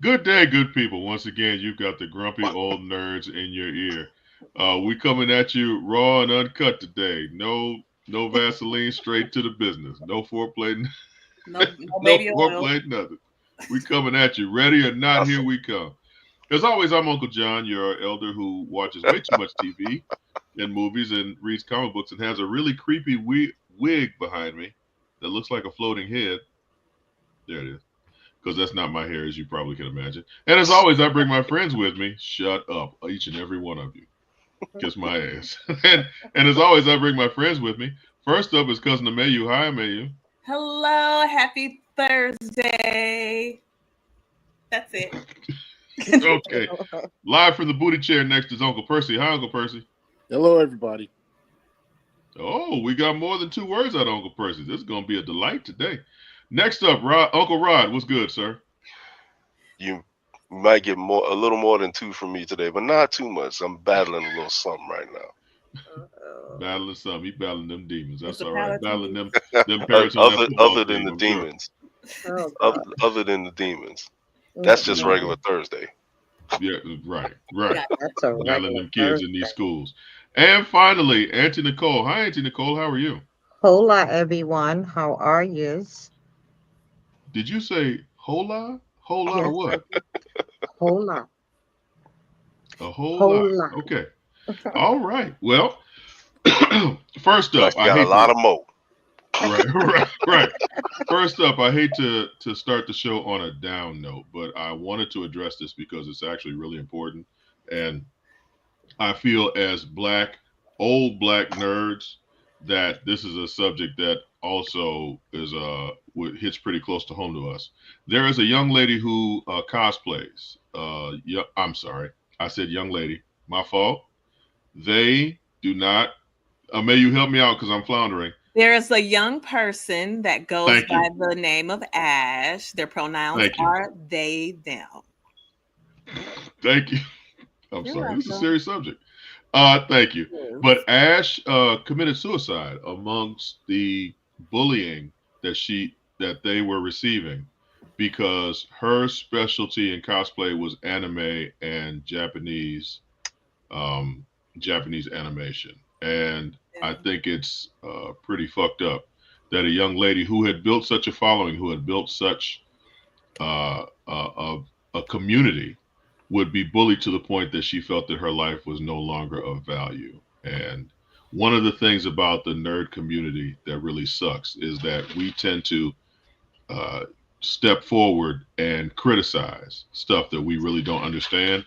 Good day, good people. Once again, you've got the grumpy old nerds in your ear. We coming at you raw and uncut today. No Vaseline, straight to the business. No foreplay, No no baby oil. foreplay, nothing. We coming at you. Ready or not, here Nothing. we come. As always, I'm Uncle John, your elder who watches way too much TV and movies and reads comic books and has a really creepy wig behind me that looks like a floating head. There it is, because that's not my hair, as you probably can imagine. And as always, I bring my friends with me. Shut up, each and every one of you. Kiss my ass. and as always, I bring my friends with me. First up is cousin Amayu. Hi, Amayu. Hello, happy Thursday. That's it. Okay. Live from the booty chair next is Uncle Percy. Hi, Uncle Percy. Hello, everybody. Oh, we got more than two words out of Uncle Percy. This is going to be a delight today. Next up, Uncle Rod. What's good, sir? You might get a little more than two from me today, but not too much. I'm battling a little something right now. Battling something. He battling them demons. That's It's a all right. paladin. Battling them parents on that football Other than team, the I'm sure. demons. Oh, Other than the demons. That's just Yeah. regular Thursday. Yeah, right. Yeah. that's a Battling regular them kids in these Thursday. schools. And finally, Auntie Nicole. Hi, Auntie Nicole. How are you? Hola, everyone. How are you? Did you say hola? Hola or Yes, what? hola, A whole lot. hola. Okay. All right. Well, first Like up, you I got a hate lot to of mo. right. First up, I hate to start the show on a down note, but I wanted to address this because it's actually really important, and I feel as old black nerds that this is a subject that also is hits pretty close to home to us. There is a young lady who cosplays. I'm sorry, I said young lady. My fault. They do not. May you help me out because I'm floundering. There is a young person that goes Thank by you. the name of Ash. Their pronouns Thank you. are they, them. Thank you. I'm You're sorry. This is a welcome. serious subject. Thank you. But Ash committed suicide amongst the bullying that they were receiving because her specialty in cosplay was anime and Japanese animation, and I think it's pretty fucked up that a young lady who had built such a following, who had built such a community, would be bullied to the point that she felt that her life was no longer of value. And one of the things about the nerd community that really sucks is that we tend to uh, step forward and criticize stuff that we really don't understand.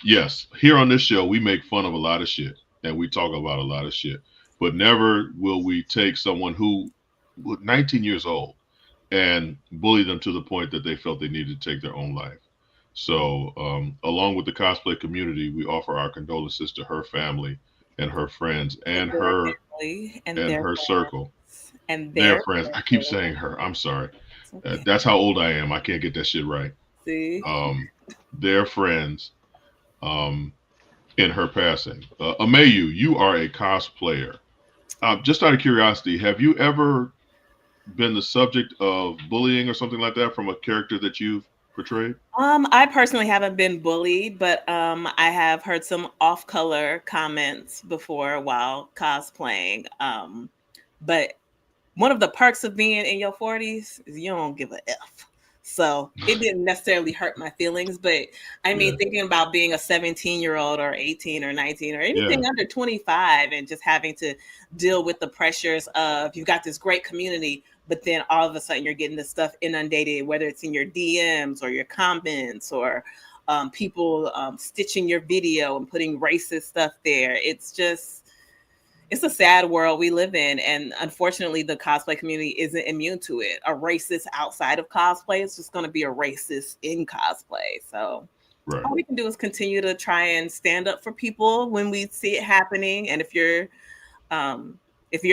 Yes, here on this show, we make fun of a lot of shit and we talk about a lot of shit, but never will we take someone who was 19 years old and bully them to the point that they felt they needed to take their own life. So, along with the cosplay community, we offer our condolences to her family and her friends And their family and and their her circle, friends and their their friends. I keep friends. saying her. I'm sorry. Okay. That's how old I am. I can't get that shit right. See? Their friends, um, in her passing. Amayu, you are a cosplayer. Just out of curiosity, have you ever been the subject of bullying or something like that from a character that you've portrayed? I personally haven't been bullied, but I have heard some off-color comments before while cosplaying. But one of the perks of being in your 40s is you don't give a F. So it didn't necessarily hurt my feelings, but I mean, Yeah. thinking about being a 17-year-old or 18 or 19 or Yeah. anything under 25 and just having to deal with the pressures of you've got this great community, but then all of a sudden you're getting this stuff inundated, whether it's in your DMs or your comments or people stitching your video and putting racist stuff there. It's a sad world we live in, and unfortunately the cosplay community isn't immune to it. A racist outside of cosplay is just going to be a racist in cosplay. So Right. all we can do is continue to try and stand up for people when we see it happening. And if you're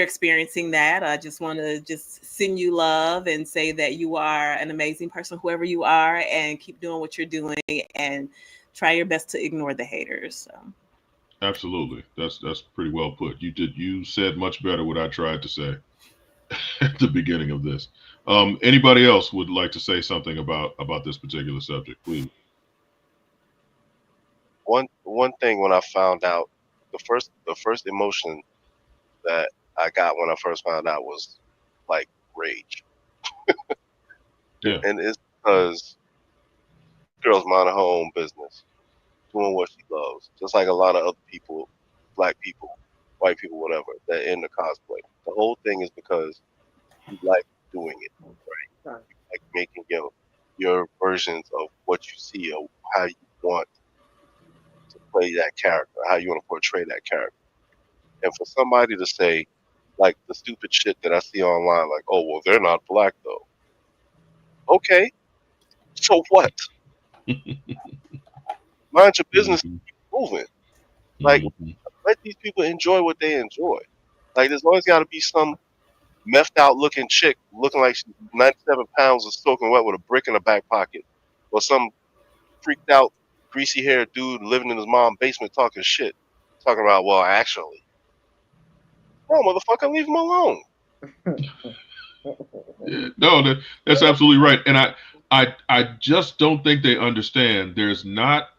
experiencing that, I just want to just send you love and say that you are an amazing person, whoever you are, and keep doing what you're doing and try your best to ignore the haters. So. Absolutely. That's pretty well put. You said much better what I tried to say at the beginning of this. Anybody else would like to say something about this particular subject, please? one thing when I found out, the first emotion that I got when I first found out was like rage, Yeah. and it's because girls mind her own business, doing what she loves, just like a lot of other people, black people, white people, whatever, that in the cosplay. The whole thing is because you like doing it, Right. like making your versions of what you see or how you want to play that character, how you want to portray that character. And for somebody to say, like the stupid shit that I see online, like, oh, well, they're not black though. Okay, so what? Mind your business, Mhm. keep moving. Like, Mhm. let these people enjoy what they enjoy. Like, there's always got to be some methed out looking chick looking like she's 97 pounds of soaking wet with a brick in her back pocket, or some freaked out, greasy haired dude living in his mom's basement talking shit, talking about, well, actually, no, motherfucker, leave him alone. Yeah, no, that's absolutely right. And I just don't think they understand. There's not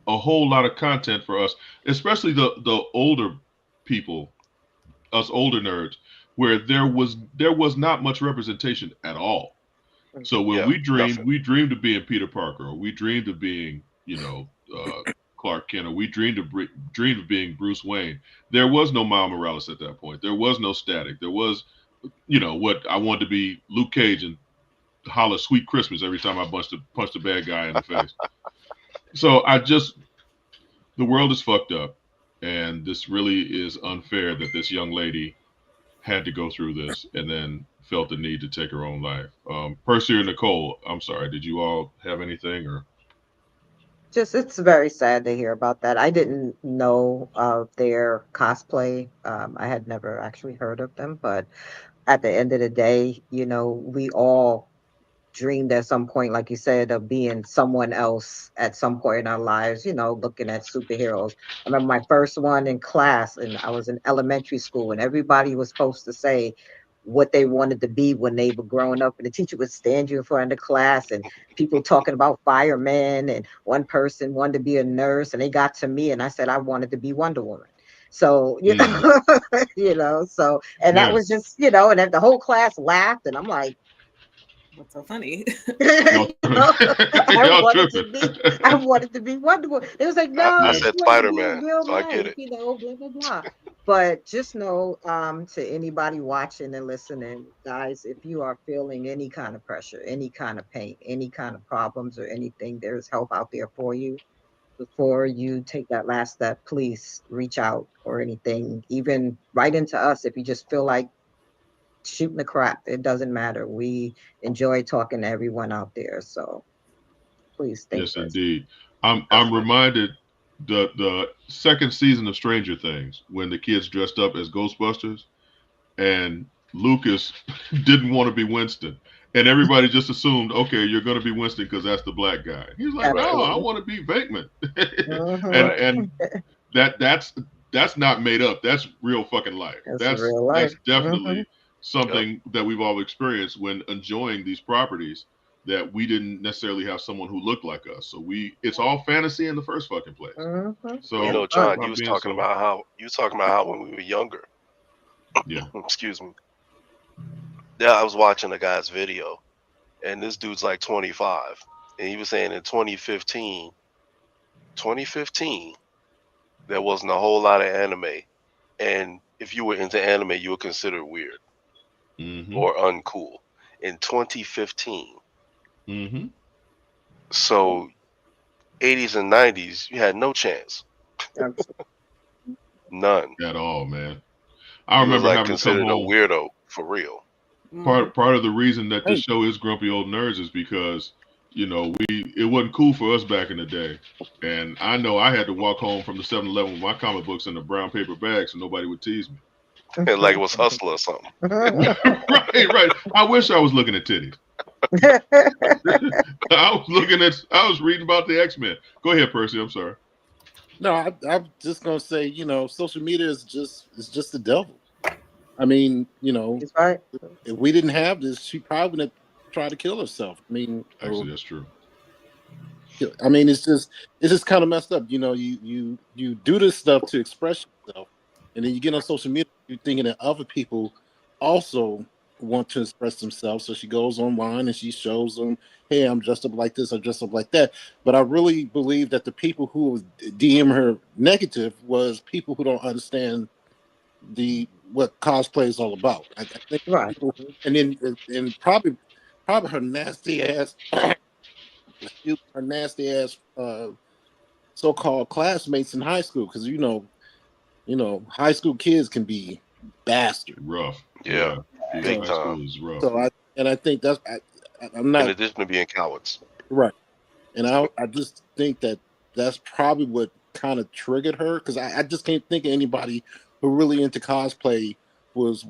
a whole lot of content for us, especially the older people, us older nerds, where there was not much representation at all. So when Yeah, nothing. we dreamed of being Peter Parker, or we dreamed of being, Clark Kent, or we dreamed of being Bruce Wayne. There was no Miles Morales at that point. There was no Static. There was, what I wanted to be, Luke Cage, and holler "Sweet Christmas" every time I punched a bad guy in the face. So the world is fucked up, and this really is unfair that this young lady had to go through this and then felt the need to take her own life. Percy or Nicole, I'm sorry, did you all have anything or? Just it's very sad to hear about that. I didn't know of their cosplay. I had never actually heard of them, but at the end of the day, we all dreamed at some point, like you said, of being someone else at some point in our lives, looking at superheroes. I remember my first one in class, and I was in elementary school, and everybody was supposed to say what they wanted to be when they were growing up. And the teacher would stand you in front of the class, and people talking about firemen, and one person wanted to be a nurse, and they got to me, and I said I wanted to be Wonder Woman. So, Mm, and that yeah, was just, and then the whole class laughed, and I'm like, What's so funny? y'all, you know, I y'all wanted to tripping. be, I wanted to be Wonder Woman. It was like, I no, Yeah, you said wanted to Spider be in Man, real so I get life, it. blah blah blah. But just know, to anybody watching and listening, guys, if you are feeling any kind of pressure, any kind of pain, any kind of problems or anything, there's help out there for you. Before you take that last step, please reach out or anything, even write into us if you just feel like shooting the crap. It doesn't matter. We enjoy talking to everyone out there. So please think yes, first. indeed. I'm Definitely. reminded the second season of Stranger Things when the kids dressed up as Ghostbusters and Lucas didn't want to be Winston. And everybody just assumed, okay, you're going to be Winston because that's the black guy. He's like, Right, no, I Absolutely. want to be Venkman. and Hmm. right. and that's not made up. That's real fucking life. It's That's real life. that's Hmm. definitely Yep. something that we've all experienced when enjoying these properties that we didn't necessarily have someone who looked like us. So it's all fantasy in the first fucking place. Hmm. You It's So know, fun. John, by being so, you was talking about how when we were younger. yeah. Excuse me. Yeah, I was watching a guy's video, and this dude's like 25, and he was saying in 2015, there wasn't a whole lot of anime, and if you were into anime, you were considered weird Mm-hmm. or uncool in 2015. Mm-hmm. So 80s and 90s, you had no chance, Absolutely. none. At all, man. I You was remember like having to come considered a home. weirdo for real. Hmm. Part of the reason that this Hey, show is Grumpy Old Nerds is because it wasn't cool for us back in the day, and I know I had to walk home from the 7-Eleven with my comic books in a brown paper bag so nobody would tease me. Like it was Hustler or something. Right. I wish I was looking at titties. I was reading about the X-Men. Go ahead, Percy. I'm sorry. no, I'm just gonna say, social media is just the devil. I mean, He's right. if we didn't have this, she probably would have tried to kill herself. I mean, Actually, that's true. I mean, it's just kind of messed up. You know, you do this stuff to express yourself, and then you get on social media, you're thinking that other people also want to express themselves. So she goes online and she shows them, "Hey, I'm dressed up like this, I'm dressed up like that." But I really believe that the people who was DM her negative was people who don't understand the what cosplay is all about. I think Right. people, and probably her nasty ass, her nasty ass so-called classmates in high school, because high school kids can be bastards. Rough. Yeah, Yeah. Yeah. big So High time. school is rough. I think I'm In not addition to being cowards. right, and I just think that that's probably what kind of triggered her, because I just can't think of anybody who really into cosplay was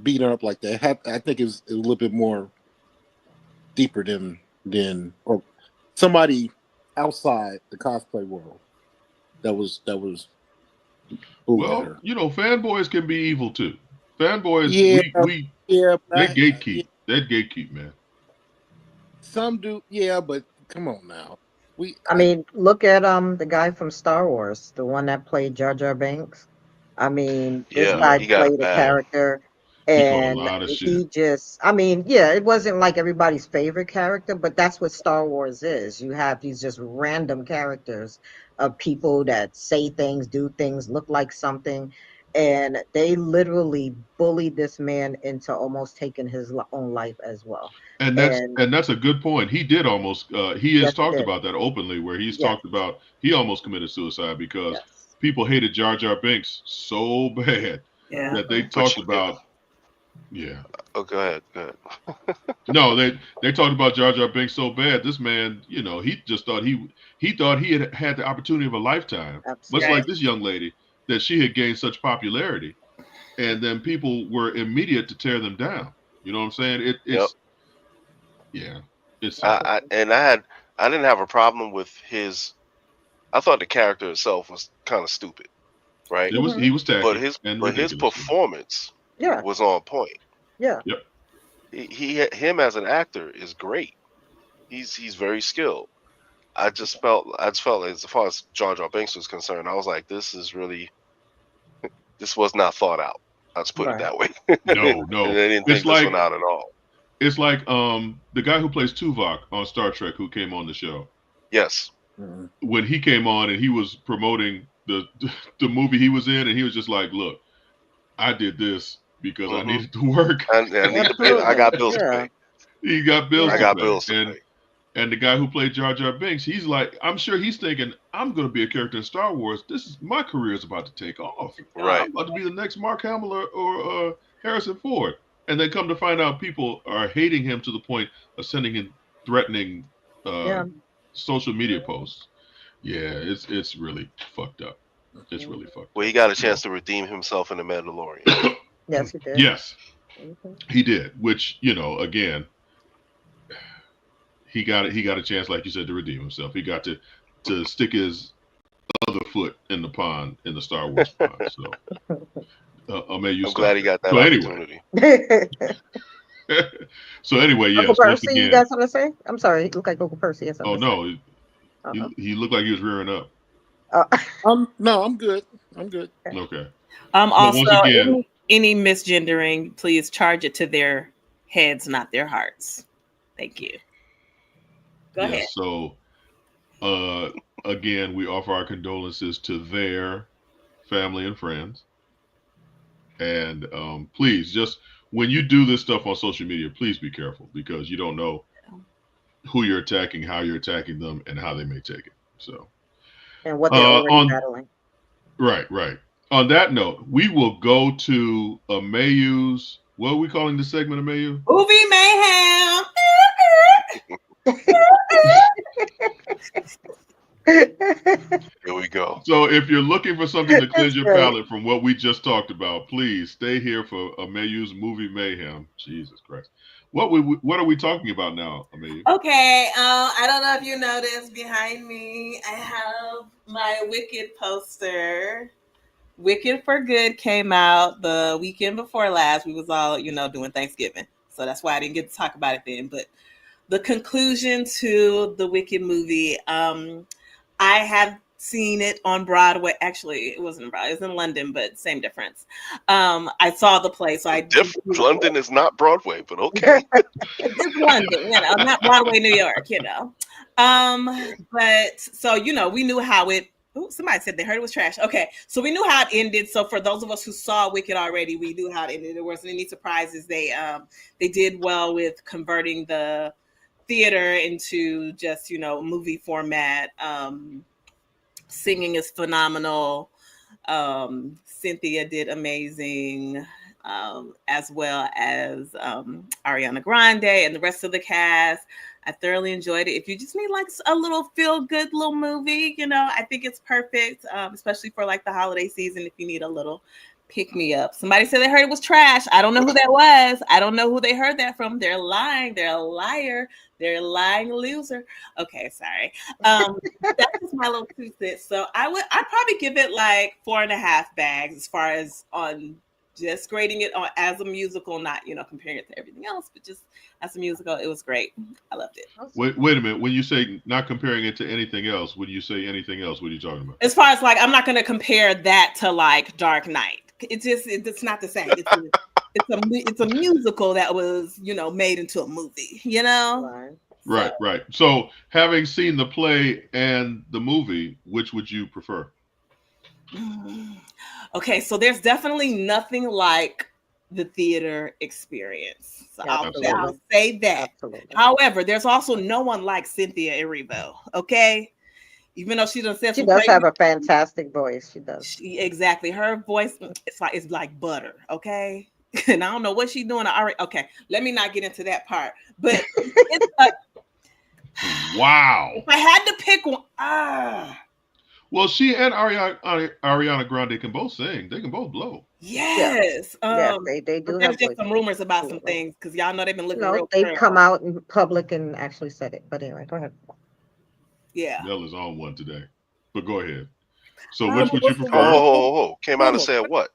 beating her up like that. I think it was a little bit more deeper than or somebody outside the cosplay world that was bullying Well, her. fanboys can be evil too. Fanboys, Yeah, we yeah, but they yeah, gatekeep. They gatekeep, man. some do. Yeah, but come on now. I mean, look at the guy from Star Wars, the one that played Jar Jar Binks. I mean, this Yeah, guy Yeah. he got it played a bad. Yeah. character, He caught a and lot of shit. he just, I mean, yeah, it wasn't like everybody's favorite character, but that's what Star Wars is. You have these just random characters of people that say things, do things, look like something, and they literally bullied this man into almost taking his own life as well. And that's And and that's a good point. He did almost. He has yes, he talked did. about that openly, where he's Yes, talked about he almost committed suicide because yes. people hated Jar Jar Binks so bad Yeah. that they But talked about. Yeah. oh, go ahead, go ahead. No, they talked about Jar Jar Binks so bad. This man, he just thought he thought he had had the opportunity of a lifetime, much Right. like Absolutely. this young lady, that she had gained such popularity, and then people were immediate to tear them down. You know what I'm saying? Yep. It's yeah, it's I, sad. I and I didn't have a problem with his. I thought the character itself was kind of stupid, right? It was Hmm. he was But tacky his and but his ridiculous. performance Yeah, was on point. yeah, Yep. Him as an actor is great. He's very skilled. I just felt as far as Jar Jar Binks was concerned, I was like, this was not thought out. Let's put it right. that way. No, And no. I didn't It's think this one like out at all. the guy who plays Tuvok on Star Trek who came on the show. Yes. Mhm. When he came on and he was promoting the the movie he was in, and he was just like, "Look, I did this because I Hmm. needed to work." I need to pay. I Absolutely. got bills to Yeah, pay. He got bills I to yeah, got pay, bills to and pay. the guy who played Jar Jar Binks, he's like, I'm sure he's thinking, I'm going to be a character in Star Wars. This is my career is about to take off. Right. I'm about to be the next Mark Hamill or Harrison Ford. And then come to find out, people are hating him to the point of sending him threatening uh, yeah. social media posts. Yeah, it's really fucked up. It's Mhm. really fucked Well, he up. got a chance So to redeem himself in the Mandalorian. Yes, he did. yes, Mhm. he did. Which again, he got a chance, like you said, to redeem himself. He got to stick his other foot in the pond, in the Star Wars pond. So may you I'm stop glad he that. got that So anyway, opportunity. so anyway, Uncle yes. Once Percy, you again, got something to say? I'm sorry, he looked like Uncle Percy had oh something to say. no, Uh-huh. he looked like he was rearing up. Uh, No, I'm good. I'm good. Okay, but Also, once again, any misgendering, please charge it to their heads, not their hearts. Thank you. Go ahead. yes. So uh, again, we offer our condolences to their family and friends, and please, just when you do this stuff on social media, please be careful because you don't know who you're attacking, how you're attacking them, and how they may take it. So, and what they're already on battling. right, right. On that note, we will go to Mayu's. What are we calling this segment, Mayu? Movie mayhem. Here we go. So, if you're looking for something to cleanse That's your great. palate from what we just talked about, please stay here for Mayu's movie mayhem. Jesus Christ, what are we talking about now, Mayu? Okay, I don't know if you noticed behind me, I have my Wicked poster. Wicked for Good came out the weekend before last. We was all, doing Thanksgiving. So that's why I didn't get to talk about it then. But the conclusion to the Wicked movie. I have seen it on Broadway. Actually, it wasn't Broadway; it was in London, but same difference. I saw the play, so I did. London is not Broadway, but okay. It's London, not Broadway, New York, But so we knew how it. Ooh, somebody said they heard it was trash. Okay, so we knew how it ended. So for those of us who saw Wicked already, we knew how it ended. There wasn't any surprises. They did well with converting the theater into just movie format. Singing is phenomenal. Cynthia did amazing, as well as Ariana Grande and the rest of the cast. I thoroughly enjoyed it. If you just need like a little feel good little movie, I think it's perfect, especially for like the holiday season. If you need a little pick me up. Somebody said they heard it was trash. I don't know who that was. I don't know who they heard that from. They're lying. They're a liar. They're a lying loser. Okay, sorry. That's just my little 2 cents. So I'd probably give it like 4.5 bags as far as on just grading it on as a musical, not comparing it to everything else, but just as a musical. It was great. I loved it. Wait a minute. When you say not comparing it to anything else, when you say anything else, what are you talking about? As far as like, I'm not going to compare that to like Dark Knight. It's not the same. It's a musical that was made into a movie. Right. So having seen the play and the movie, which would you prefer? Okay, so there's definitely nothing like the theater experience. So I'll say that. Absolutely. However, there's also no one like Cynthia Erivo. Okay. Even though she does have a fantastic voice. She does. Exactly. Her voice, it's like butter. Okay. And I don't know what she's doing. Okay. Let me not get into that part. But it's like, wow. If I had to pick one, Well, she and Ariana Grande can both sing. They can both blow. Yes. They do. There's just some rumors about some things because y'all know they've been looking real. They've come out in public and actually said it. But anyway, go ahead. Yeah. Nell is on one today. But go ahead. So which would you prefer? Oh, came out and said what?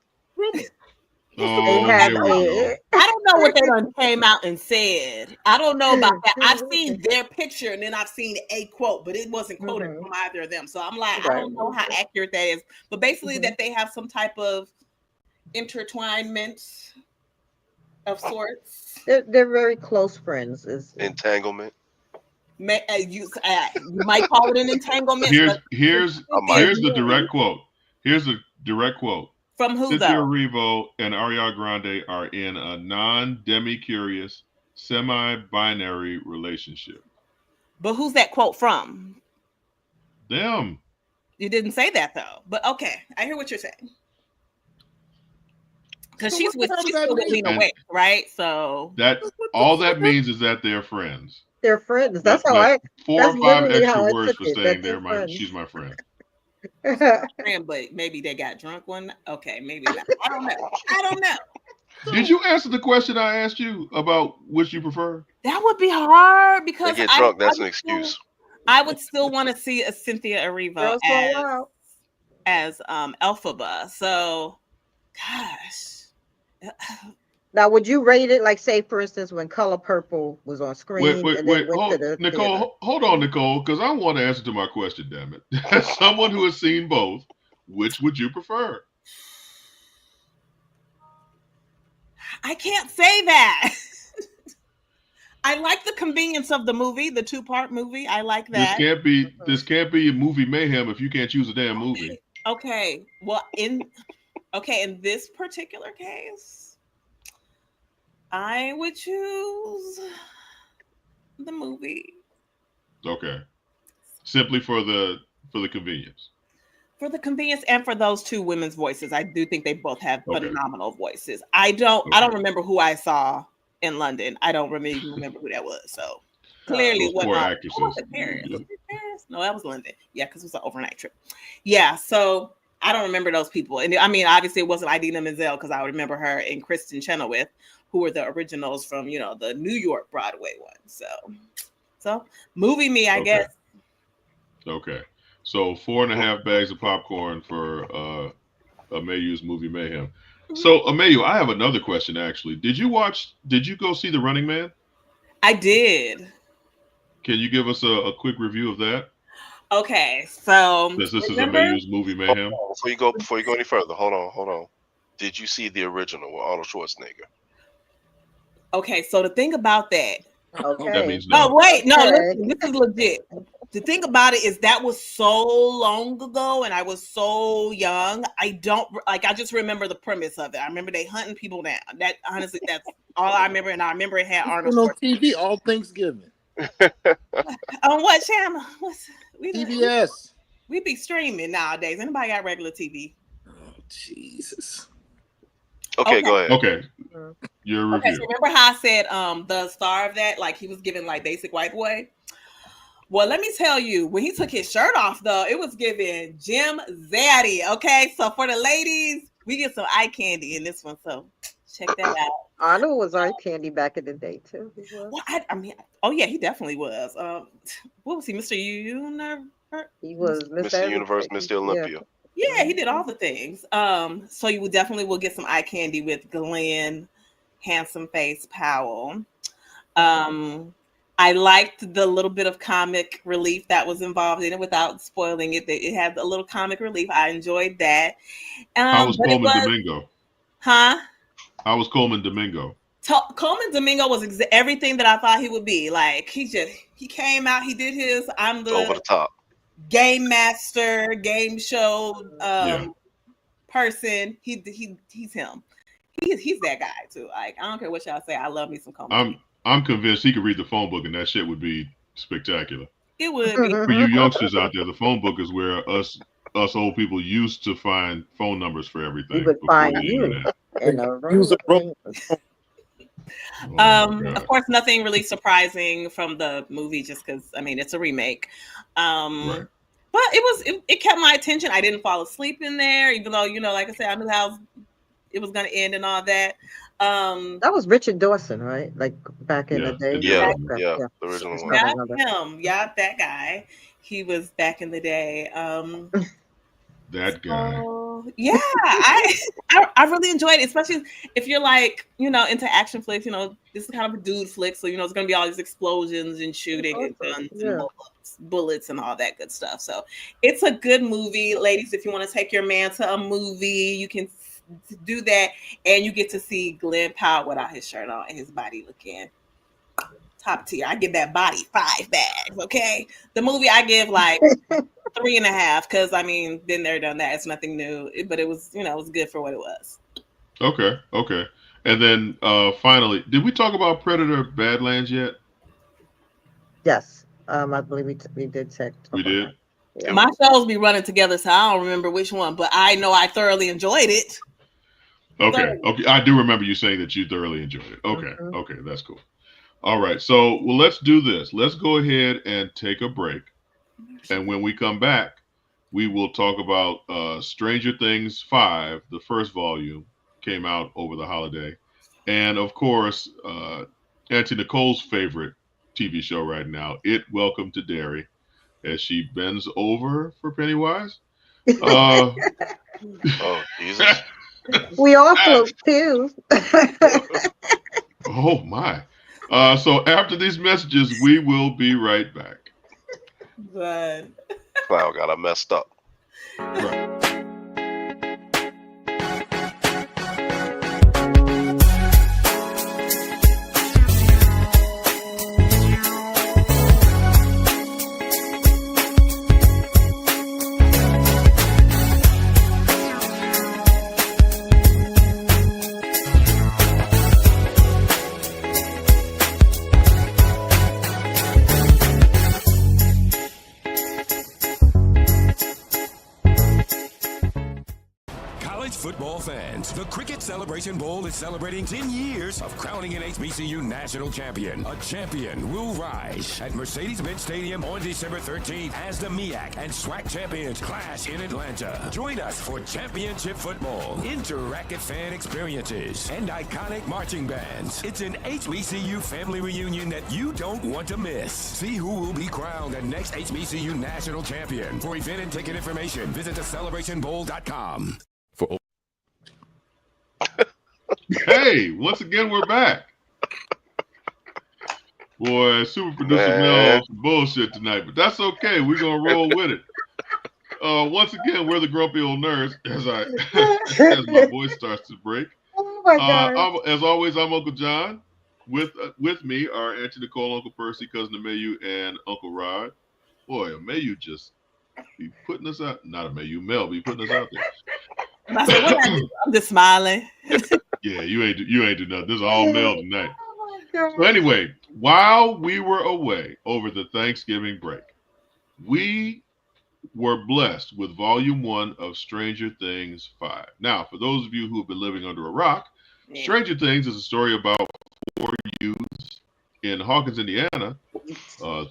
Oh, I don't know what they done came out and said. I don't know about that. I've seen their picture and then I've seen a quote, but it wasn't quoted from either of them. So I'm like, I don't know how accurate that is. But basically that they have some type of intertwinement of sorts. They're very close friends. Entanglement. You might call it an entanglement. Here's the direct quote. Here's the direct quote. From who, Cynthia though? Erivo and Ariana Grande are in a non-demi-curious, semi-binary relationship. But who's that quote from? Them. You didn't say that, though. But okay, I hear what you're saying. Because she's with Lena Waithe, right? So all that means is that they're friends. They're friends. That's how like 4 or 5 extra words for saying she's my friend. But maybe they got drunk one. Okay, maybe not. I don't know. Did you answer the question I asked you about which you prefer? That would be hard because they get drunk. That's an excuse. I would still want to see a Cynthia Erivo as Elphaba. So, gosh. Now, would you rate it like, say, for instance, when Color Purple was on screen? Wait, Nicole, hold on, Nicole, because I want to answer to my question, damn it. As someone who has seen both, which would you prefer? I can't say that. I like the convenience of the movie, the 2-part movie. I like that. This can't be a movie mayhem if you can't choose a damn movie. Okay. Well, in this particular case, I would choose the movie. Okay. Simply for the convenience. For the convenience and for those 2 women's voices. I do think they both have phenomenal voices. I don't remember who I saw in London. I don't really remember who that was. So clearly what was it, Paris? Was it Paris? No, that was London. Yeah, because it was an overnight trip. Yeah, so I don't remember those people. And I mean, obviously it wasn't Idina Menzel because I remember her and Kristen Chenoweth, who were the originals from, the New York Broadway one. So movie me, I guess. Okay. So 4.5 bags of popcorn for Amayu's movie mayhem. So Amayu, I have another question actually. Did you go see The Running Man? I did. Can you give us a quick review of that? Okay, so Since this is a remember? Mayu's movie mayhem. Before you go any further, hold on. Did you see the original with Arnold Schwarzenegger? Okay, so the thing about that. That Okay. means No, no. wait, no, Okay. listen, this is legit. The thing about it is that was so long ago and I was so young. I don't like, I just remember the premise of it. I remember they hunting people down. That honestly, that's all I remember. And I remember it had Arnold on Schwarzenegger. TV all Thanksgiving. On what channel? TBS. We be streaming nowadays. Anybody got regular TV? Oh, Jesus. Okay, Okay. go ahead. Okay. Your Okay, review. so remember how I said the star of that, like he was giving like basic white boy? Well, let me tell you, when he took his shirt off, though, it was giving Jim Zaddy. Okay, so for the ladies, we get some eye candy in this one, so check that out. Arnold was our candy back in the day too. He was. Well, I mean, oh yeah, he definitely was. What was he, Mr. Universe? He was Mr. Universe, Everything. Mr. Olympia. Yeah, he did all the things. So you definitely will get some eye candy with Glenn, handsome face Powell. I liked the little bit of comic relief that was involved in it without spoiling it. It had a little comic relief. I enjoyed that. How was But Coleman Domingo? Huh? How was Coleman Domingo? Coleman Domingo was everything that I thought he would be. Like he came out, he did his I'm Over the the top. game master, game show Yeah. person. He's him. He's that guy too. Like I don't care what y'all say. I love me some Coleman. I'm convinced he could read the phone book and that shit would be spectacular. It would be. For you youngsters out there, the phone book is where us old people used to find phone numbers for everything. We would before find the you internet. in a He was a room. Oh my God. Of course, nothing really surprising from the movie, just because I mean it's a remake. Right. But it kept my attention. I didn't fall asleep in there, even though like I said, I knew how it was going to end and all that. That was Richard Dawson, right? Like back in the day. Yeah, Okay, yeah, the original one. Yeah, Remember. him. Yeah, that guy. He was back in the day. That guy. Yeah, I really enjoyed it, especially if you're like into action flicks. This is kind of a dude flick, so it's gonna be all these explosions and shooting and guns and bullets and all that good stuff. So it's a good movie, ladies. If you want to take your man to a movie, you can do that, and you get to see Glenn Powell without his shirt on and his body looking top tier. I give that body 5 bags. Okay, the movie I give like 3.5 because I mean, been there, done that. It's nothing new, but it was it was good for what it was. Okay. And then finally, did we talk about Predator Badlands yet? Yes, I believe we did check. We did. Yeah. My shows be running together, so I don't remember which one, but I know I thoroughly enjoyed it. Okay. I do remember you saying that you thoroughly enjoyed it. Okay, that's cool. All right, so let's do this. Let's go ahead and take a break, and when we come back, we will talk about Stranger Things 5. The first volume came out over the holiday, and of course, Auntie Nicole's favorite TV show right now, Welcome to Derry, as she bends over for Pennywise. Oh, Jesus. We all float too. Oh my. So after these messages, we will be right back. But Cloud got messed up. Right. Football fans, the Cricket Celebration Bowl is celebrating 10 years of crowning an HBCU national champion. A champion will rise at Mercedes-Benz Stadium on December 13th as the MEAC and SWAC champions clash in Atlanta. Join us for championship football, interactive fan experiences, and iconic marching bands. It's an HBCU family reunion that you don't want to miss. See who will be crowned the next HBCU national champion. For event and ticket information, visit thecelebrationbowl.com. Hey, once again, we're back. Boy, super producer Mel Man, on some bullshit tonight, but that's okay. We're gonna roll with it. Once again, we're the grumpy old nerds. As I, as my voice starts to break. Oh my god. As always, I'm Uncle John. With me are Auntie Nicole, Uncle Percy, cousin Mayu, and Uncle Rod. Boy, Mayu just be putting us out. Not Mayu, Mel be putting us out And I said, what I there. do? I'm just smiling. Yeah, you ain't do nothing. This is all Mel tonight. Oh my So god. anyway, while we were away over the Thanksgiving break, we were blessed with Volume 1 of Stranger Things 5. Now, for those of you who have been living under a rock, Yeah. Stranger Things is a story about four youths in Hawkins, Indiana,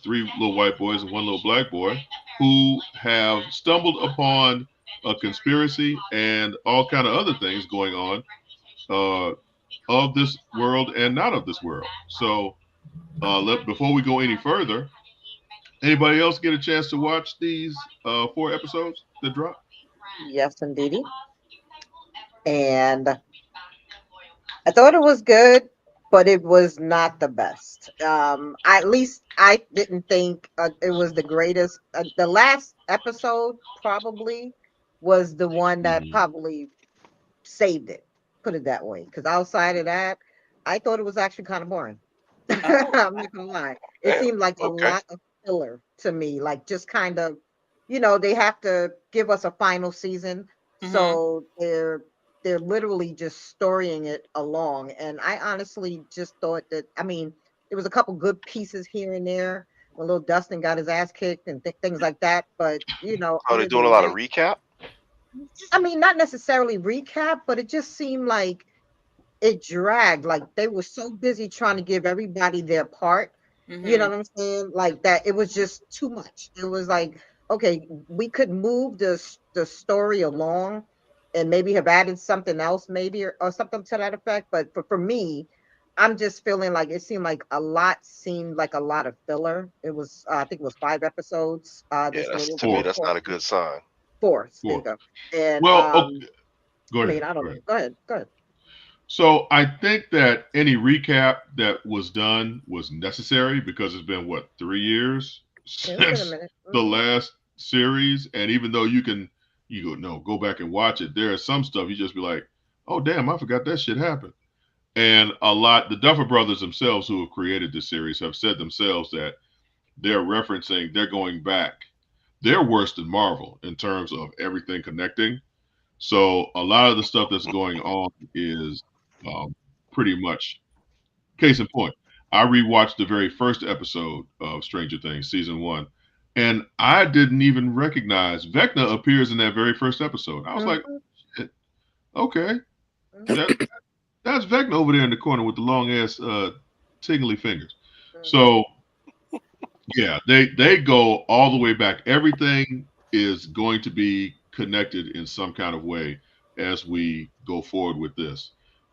three little white boys and one little black boy, who have stumbled upon a conspiracy and all kind of other things going on uh, of this world and not of this world. So, before we go any further, anybody else get a chance to watch these 4 episodes that dropped? Yes, indeedy. And I thought it was good, but it was not the best. At least I didn't think it was the greatest. The last episode probably was the one that Mm-hmm. probably saved it. Put it that way. Because outside of that, I thought it was actually kind of boring. Oh. I'm not gonna lie. It damn. seemed like a Okay. lot of filler to me. Like just kind of, they have to give us a final season, Mm-hmm. so they're literally just storying it along. And I honestly just thought that, I mean, there was a couple good pieces here and there when little Dustin got his ass kicked and things like that. But Oh, they're other doing a than lot of that, recap. I mean, not necessarily recap, but it just seemed like it dragged. Like they were so busy trying to give everybody their part. You know Mm-hmm. what I'm saying? Like that, it was just too much. It was like, okay, we could move the story along and maybe have added something else, maybe or something to that effect. But for me, I'm just feeling like it seemed like a lot of filler. It was, I think it was 5 episodes. Yeah, This that's little to me. Four, That's not a good sign. fourth. There you four. go. And Well, okay, go I mean, ahead. I don't Go know. ahead. Go ahead. Go ahead. So I think that any recap that was done was necessary because it's been what 3 years Yeah, it's been a since minute. the Hmm. last series, and even though you go no go back and watch it, there is some stuff you just be like, oh damn, I forgot that shit happened. And the Duffer Brothers themselves, who have created this series, have said themselves that they're going back. They're worse than Marvel in terms of everything connecting. So a lot of the stuff that's going on is um, pretty much case in point. I rewatched the very first episode of Stranger Things season 1, and I didn't even recognize Vecna appears in that very first episode. I was like, Mhm, shit, okay, mhm, that that's Vecna over there in the corner with the long ass tingly fingers. mhm. So yeah, they go all the way back. Everything is going to be connected in some kind of way as we go forward with this.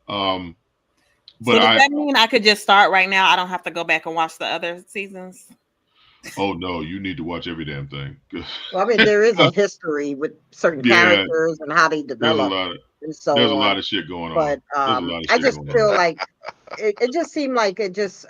Um, but So does I that mean I could just start right now? I don't have to go back and watch the other seasons? oh no, you need to watch every damn thing. Well, I mean, there is a history with certain Yeah, characters and how they there's a develop lot of and there's so a lot on. of shit going on. But There's a lot of I shit just going feel on. like it just seemed like it just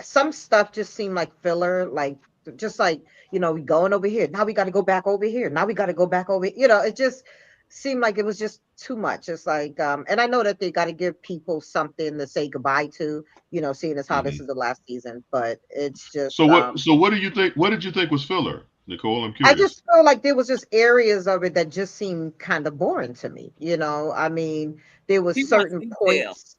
some stuff just seemed like filler, like just like we going over here. Now we got to go back over here. Now we got to go back over. It just seemed like it was just too much. It's like and I know that they got to give people something to say goodbye to, seeing as how this Mhm. is the last season, but it's just So what do you think? What did you think was filler, Nicole? I'm I curious. just feel like there was just areas of it that just seemed kind of boring to me. I mean, there was Too much certain detail. points.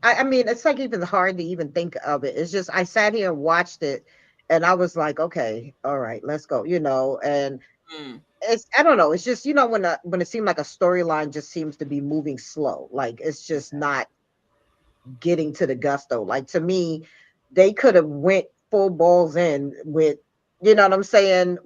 I mean, it's like even hard to even think of it. It's just I sat here and watched it, and I was like, okay, all right, let's go. And Mm. it's I don't know. It's just when it seemed like a storyline just seems to be moving slow. Like it's just not getting to the gusto. Like to me, they could have went full balls in with, what I'm saying,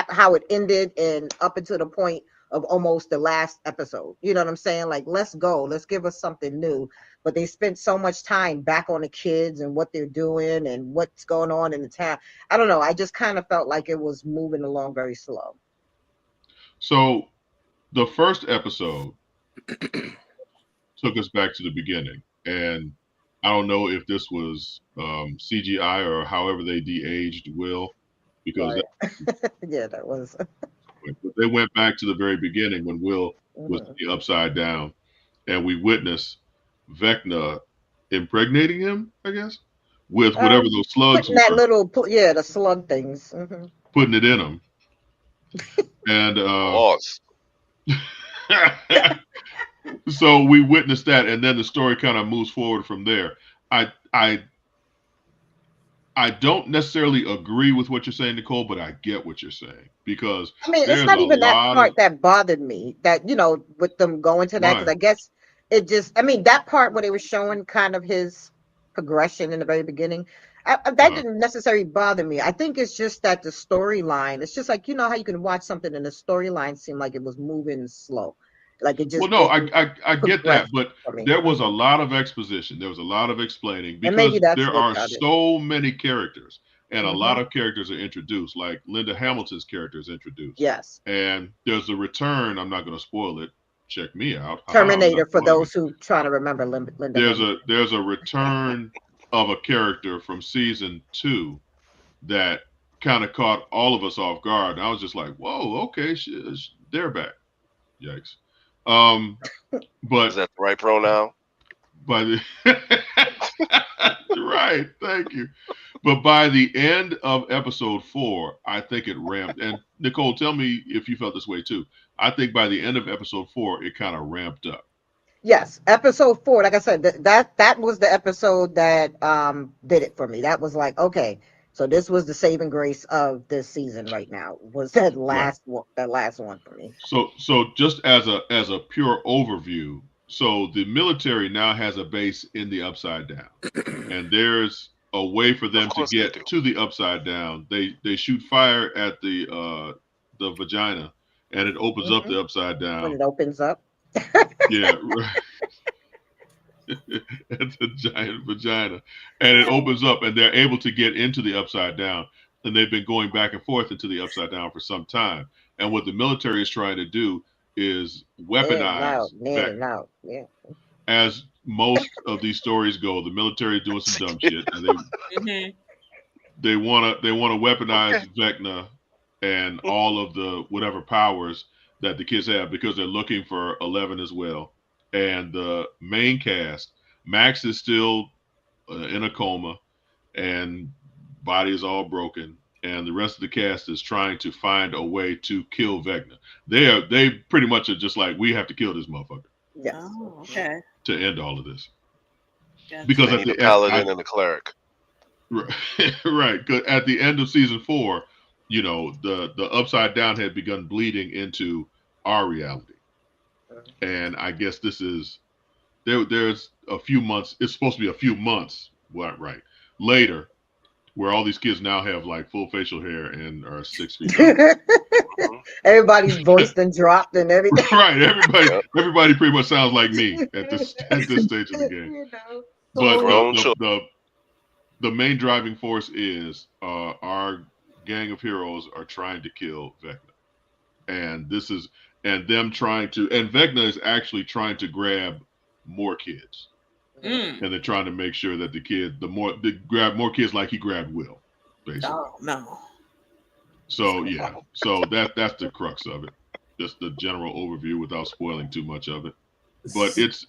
how it ended and up until the point of almost the last episode. You know what I'm saying? Like, let's go. Let's give us something new. But they spent so much time back on the kids and what they're doing and what's going on in the town. I don't know. I just kind of felt like it was moving along very slow. So the first episode took us back to the beginning, and I don't know if this was CGI or however they de-aged Will, because Right. Yeah, that was. they went back to the very beginning when Will was Mhm. in the Upside Down, and we witnessed Vecna impregnating him, I guess, with whatever those slugs Putting that were, little, yeah, the slug things. putting it in him, and Pause. so we witnessed that, and then the story kind of moves forward from there. I I I don't necessarily agree with what you're saying, Nicole, but I get what you're saying because I mean, it's there's a not even that lot of part that bothered me. That with them going to that, because right. I guess it just. I mean, that part where they were showing kind of his progression in the very beginning, that Uh, didn't necessarily bother me. I think it's just that the storyline. It's just like how you can watch something and the storyline seemed like it was moving slow, like it well, just no, didn't I get progress that, but for me. there was a lot of exposition. There was a lot of explaining And maybe because that's there what are got it. so many characters, and a lot Hmm. of characters are introduced. Like Linda Hamilton's character is introduced, Yes, and there's a return. I'm not going to spoil it. Check me out. Haha, I'm not Terminator for spoiling it. those who trying to remember Linda Hamilton. There's a return of a character from season 2 that kind of caught all of us off guard. And I was just like, whoa, okay, they're back. Yikes. Um, Is but that the right pronoun? by the right, thank you. But by the end of episode 4, I think it ramped. And Nicole, tell me if you felt this way too. I think by the end of episode 4, it kind of ramped up. Yes, episode 4. Like I said, that was the episode that did it for me. That was like, okay, so this was the saving grace of this season right now. Was that Right. last one? That last one for me. So just as a pure overview, so the military now has a base in the Upside Down, and there's a way for Of them to course they get do. to the Upside Down. They shoot fire at the vagina, and it opens up Hmm. the Upside When Down. it opens up. Yeah, right. It's a giant vagina, and it opens up, and they're able to get into the Upside Down. And they've been going back and forth into the Upside Down for some time. And what the military is trying to do is weaponize In and Vecna. out. Yeah. As most of these stories go, the military is doing some dumb shit, and Hmm. they wanna weaponize Okay. Vecna and all of the whatever powers that the kids have because they're looking for 11 as well. And the main cast, Max is still in a coma, and body is all broken, and the rest of the cast is trying to find a way to kill Vecna. They pretty much are just like, we have to kill this motherfucker Yes. Oh, okay. to end all of this Gotcha. because They at need a the at, I, paladin and a cleric. right, 'cause at the end of season 4, the Upside Down had begun bleeding into our reality, and I guess this is there's a few months. It's supposed to be a few months, right, later, where all these kids now have like full facial hair and are 6 feet tall. Hmm. Everybody's voice then dropped and everything. Right, Yep. everybody pretty much sounds like me at this stage of the game. But So Grown children. the main driving force is our gang of heroes are trying to kill Vecna, and this is and them trying to and Vecna is actually trying to grab more kids, Mm. and they're trying to make sure that they grab more kids like he grabbed Will, basically. Oh no. So yeah, so that's the crux of it. Just the general overview without spoiling too much of it. But it's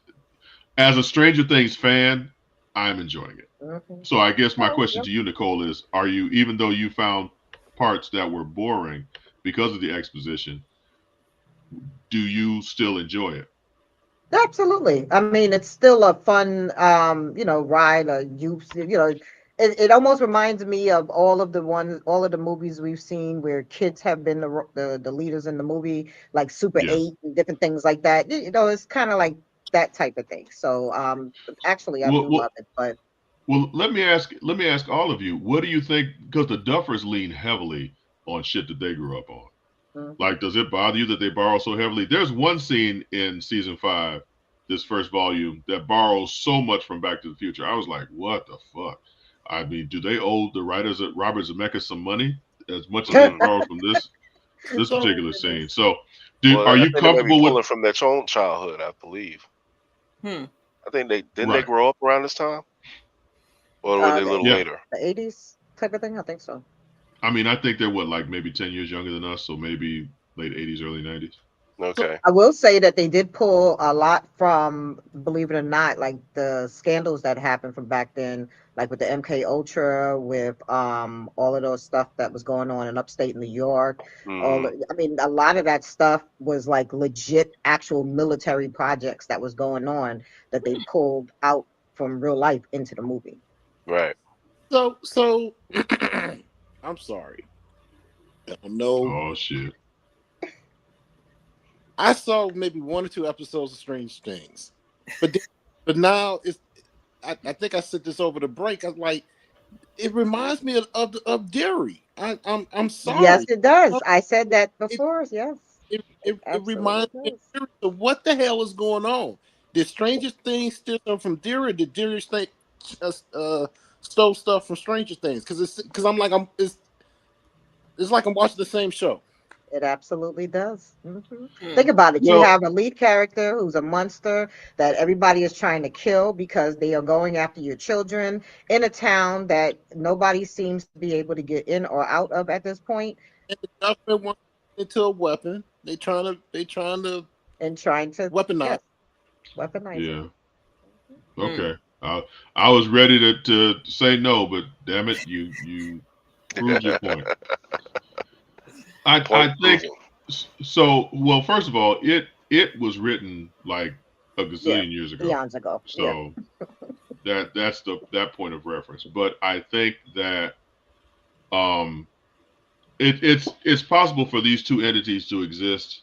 as a Stranger Things fan, I'm enjoying it. Mhm. So I guess my Oh, question yep. to you, Nicole, is: are you, even though you found parts that were boring because of the exposition, do you still enjoy it? Absolutely. I mean, it's still a fun, ride. It almost reminds me of all of the movies we've seen where kids have been the leaders in the movie, like Super Yeah. 8 and different things like that. It's kind of like that type of thing. So, actually, I Well, do love well, it. But well. Let me ask all of you. What do you think? Because the Duffers lean heavily on shit that they grew up on. mhm. Like, does it bother you that they borrow so heavily? There's one scene in season 5, this first volume, that borrows so much from Back to the Future. I was like, what the fuck? I mean, do they owe the writers at Robert Zemeckis some money as much as they Mm. borrowed from this Oh particular scene? goodness. So, Well, are I you think they might be comfortable with pulling from their own childhood. I believe. Hmm. I think they didn't they right? grow up around this time. Or were they a The little Yeah, later? the 80s type of thing. I think so. I mean, I think they're what, like maybe 10 years younger than us, so maybe late '80s, early '90s. So Okay. I will say that they did pull a lot from, believe it or not, like the scandals that happened from back then, like with the MK Ultra, with all of those stuff that was going on in upstate New York. Hmm. I mean, a lot of that stuff was like legit, actual military projects that was going on that they pulled out from real life into the movie. Right. so I'm sorry. I don't know. Oh shit. I saw maybe one or two episodes of Strange Things, but but now it's. I think I said this over the break. I was like, it reminds me of Derry. I'm Yes, sorry. it does. I said that It before. Yes, it it absolutely reminds me of does. Derry. So what the hell is going on? Did Stranger Things still come from Derry? Did Derry just stole stuff from Stranger Things? Because it's like I'm watching the same show. It absolutely does. Hmm. Think about it. You Well, have a lead character who's a monster that everybody is trying to kill because they are going after your children in a town that nobody seems to be able to get in or out of at this point, And the government wants it into a weapon. They trying to and trying to, weaponize. yes, weaponize it. yeah. Hmm. Okay. I was ready to say no, but damn it, you proved your point. I Point think proven. so. Well, first of all, it was written like a Yeah, gazillion years ago, eons ago. Yeah, so that's that point of reference. But I think that um, it's possible for these two entities to exist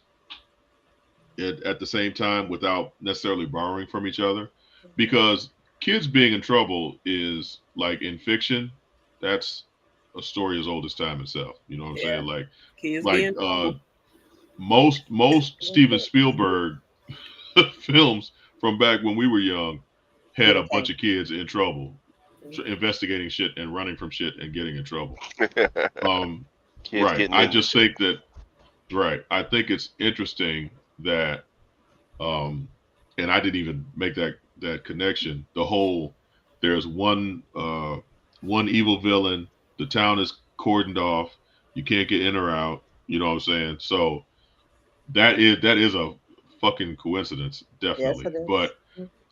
at the same time without necessarily borrowing from each other, because kids being in trouble is like in fiction, that's a story as old as time itself. You know what I'm Yeah. saying? Kids be Like in trouble. most Steven Spielberg films from back when we were young had get a a bunch tank. of kids in trouble, Mhm. investigating shit and running from shit and getting in trouble. Um, Kids right. getting I into just shit. think that right. I think it's interesting that um, and I didn't even make that connection. The whole there's one evil villain. The town is cordoned off. You can't get in or out. You know what I'm saying? So that is a fucking coincidence, Yes, definitely. it is. But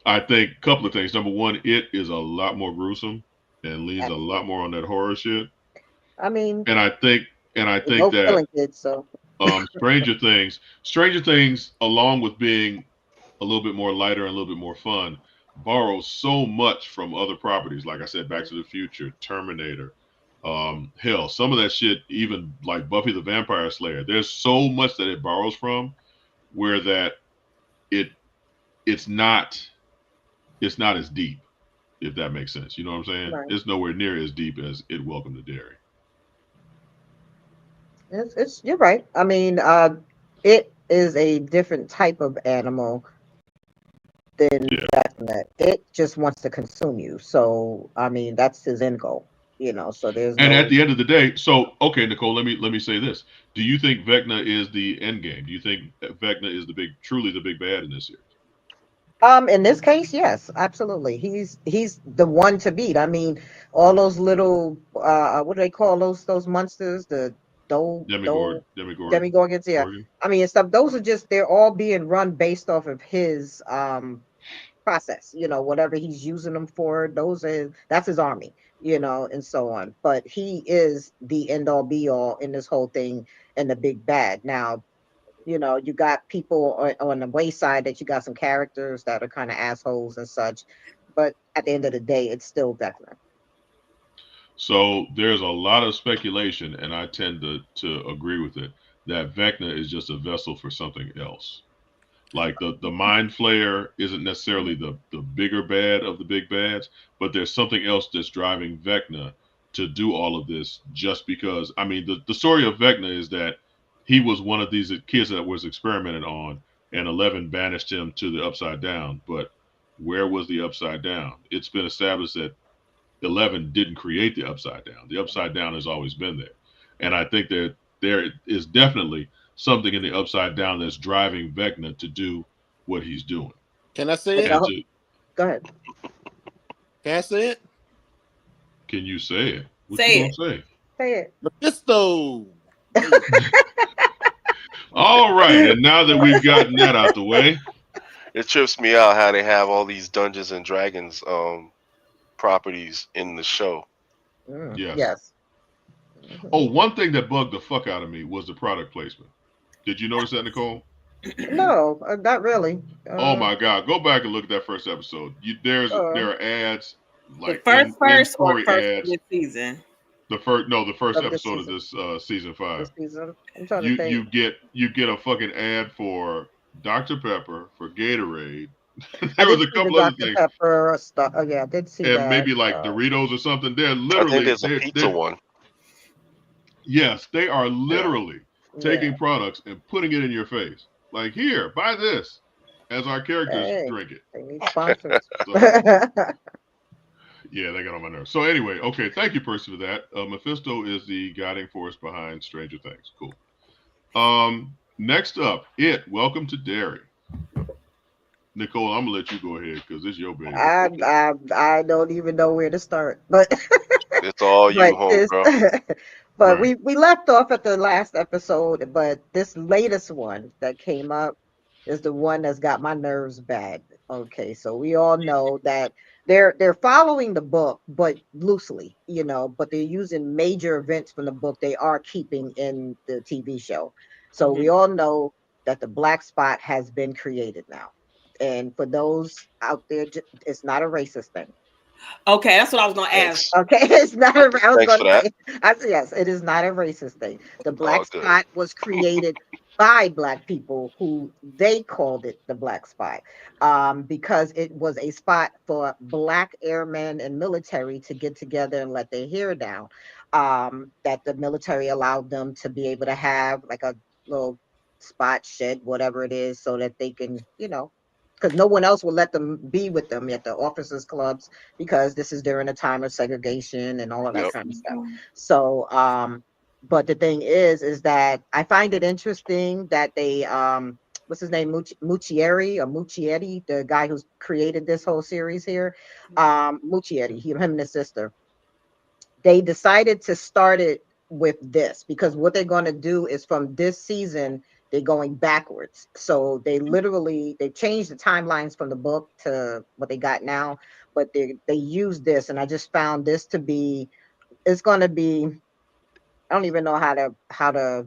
I think a couple of things. Number one, it is a lot more gruesome and leans a lot Absolutely. more on that horror shit. I mean, And I think and I they're think both that killing kids, so Stranger Things, along with being a little bit more lighter and a little bit more fun, borrows so much from other properties. Like I said, Back to the Future, Terminator, hell, some of that shit, even like Buffy the Vampire Slayer. There's so much that it borrows from, where that it it's not it's not as deep, if that makes sense. You know what I'm saying? right. It's nowhere near as deep as It Welcome to Derry. It's you're right. I mean, it is a different type of animal than Yeah. Vecna. It just wants to consume you. So, I mean, that's his end goal, So there's And at no, the end of the day, so okay, Nicole, let me say this. Do you think Vecna is the end game? Do you think Vecna is truly the big bad in this series? in this case, yes, absolutely. He's the one to beat. I mean, all those little, what do they call those monsters? The Demogorgon, demigorgons, yeah. Gorgon. I mean, and stuff. Those are just they're all being run based off of his process, whatever he's using them for, that's his army, and so on. But he is the end all be all in this whole thing and the big bad. Now, you got people on the wayside that you got some characters that are kind of assholes and such, but at the end of the day, it's still Vecna. So there's a lot of speculation, and I tend to agree with it, that Vecna is just a vessel for something else. Like the mind flayer isn't necessarily the bigger bad of the big bads, but there's something else that's driving Vecna to do all of this just because. I mean, the story of Vecna is that he was one of these kids that was experimented on, and 11 banished him to the upside down. But where was the upside down? It's been established that 11 didn't create the upside down. The upside down has always been there. And I think that there is definitely something in the upside down that's driving Vecna to do what he's doing. Can I say And it? And the, to go ahead. Can I say it? Can you say it? What you Say gonna it. say? Say it. Mephisto. Hey, All right, and now that we've gotten that out the way, It trips me out how they have all these Dungeons and Dragons properties in the show. yes. Yes. Mhm. Oh, one thing that bugged the fuck out of me was the product placement. Did you notice that, Nicole? No, not really. Oh my God, go back and look at that first episode. Uh, There are ads The like in first or story first of ads. this season. The first of this episode of season. this season five. This season. I'm trying to think. You get a fucking ad for Dr Pepper, for Gatorade. I There was did a see the couple other Dr. things, Pepper stuff. Oh yeah, I did see and that. maybe like Doritos or something. I think there's a They're pizza one. yes, they are Yeah. literally Yeah. taking products and putting it in your face. Like here, buy this, as our characters Hey, drink it. they need sponsors. So yeah, they got on my nerves. So anyway, okay, thank you, Percy, for that. Mephisto is the guiding force behind Stranger Things. Cool. Next up, Welcome to Derry. Nicole, I'm gonna let you go ahead because it's your baby. I don't even know where to start, but It's all you, but this homegirl. but Right. we left off at the last episode, but this latest one that came up is the one that's got my nerves bad. Okay, so we all know that they're following the book, but loosely, but they're using major events from the book they are keeping in the TV show. So we Mhm. all know that the black spot has been created now. And for those out there, it's not a racist thing. Okay, that's what I was gonna ask. Thanks. Okay, it's not a. I was Thanks going for to that. say, I said yes. It is not a racist thing. The black All good. spot was created by black people who they called it the black spot, because it was a spot for black airmen and military to get together and let their hair down. That the military allowed them to be able to have like a little spot shed, whatever it is, so that they can, because no one else will let them be with them at the officers clubs because this is during a time of segregation and all of that Yep. kind of stuff. So, but the thing is that I find it interesting that they, what's his name, Muccieri or Muccietti, the guy who's created this whole series here, Muccietti, him and his sister, they decided to start it with this because what they're going to do is from this season they're going backwards, so they changed the timelines from the book to what they got now, but they use this, and I just found this to be, it's going to be, I don't even know how to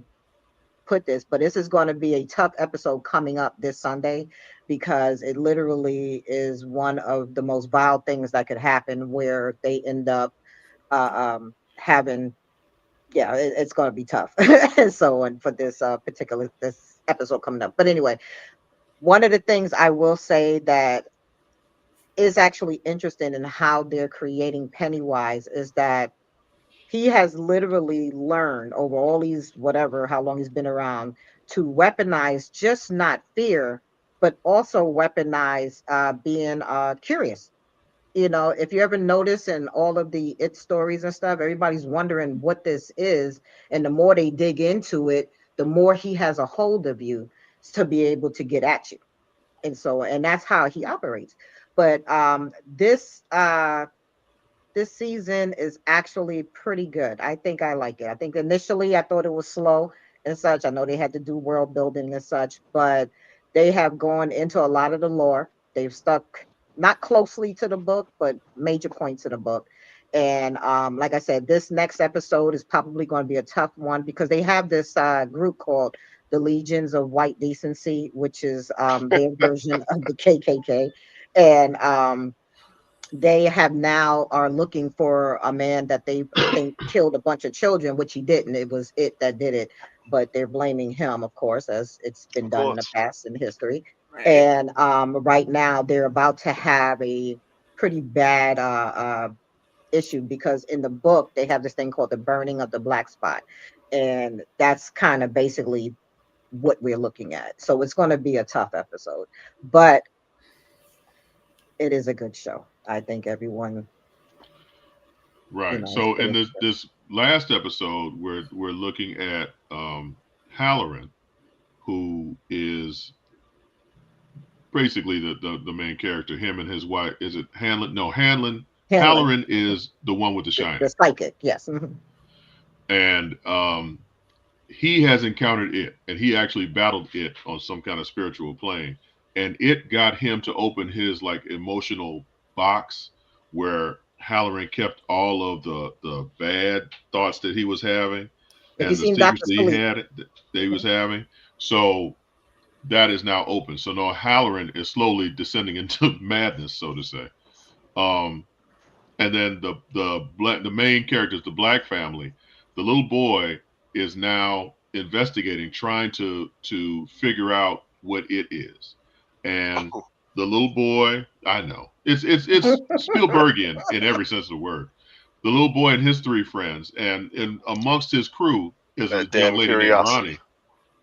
put this, but this is going to be a tough episode coming up this Sunday because it literally is one of the most vile things that could happen where they end up having, yeah, it's going to be tough. And so on for this particular this episode coming up. But anyway, one of the things I will say that is actually interesting in how they're creating Pennywise is that he has literally learned over all these whatever how long he's been around to weaponize just not fear, but also weaponize being curious. If you ever notice in all of the it stories and stuff, everybody's wondering what this is. And the more they dig into it, the more he has a hold of you to be able to get at you. And that's how he operates. But this season is actually pretty good. I think I like it. I think initially I thought it was slow and such. I know they had to do world building and such, but they have gone into a lot of the lore. They've stuck not closely to the book, but major points of the book. And like I said, this next episode is probably going to be a tough one because they have this group called the Legions of White Decency, which is their version of the KKK. And they have now are looking for a man that they think killed a bunch of children, which he didn't. It was it that did it, but they're blaming him, of course, as it's been Of done in the course. past in history. Right. And right now they're about to have a pretty bad issue because in the book they have this thing called the burning of the black spot, and that's kind of basically what we're looking at. So it's going to be a tough episode, but it is a good show. I think everyone, Right. is So pretty in interested. this last episode, we're looking at Halloran, who is basically the main character. Him and his wife. Is it Hanlon? No, Hanlon Hanlon, Halloran is the one with the the shining, psychic. Yes. Mhm. and he has encountered it, and he actually battled it on some kind of spiritual plane, and it got him to open his like emotional box where Halloran kept all of the bad thoughts that he was having Have you and the seen secrets Doctor that he Sleep? had that he was having. So that is now open. So now Halloran is slowly descending into madness, so to say. Um, and then the main characters, the Black family, the little boy is now investigating, trying to figure out what it is, and the little boy, I know it's Spielbergian in every sense of the word. The little boy and his three friends, and amongst his crew is a That young damn lady named curiosity. Ronnie.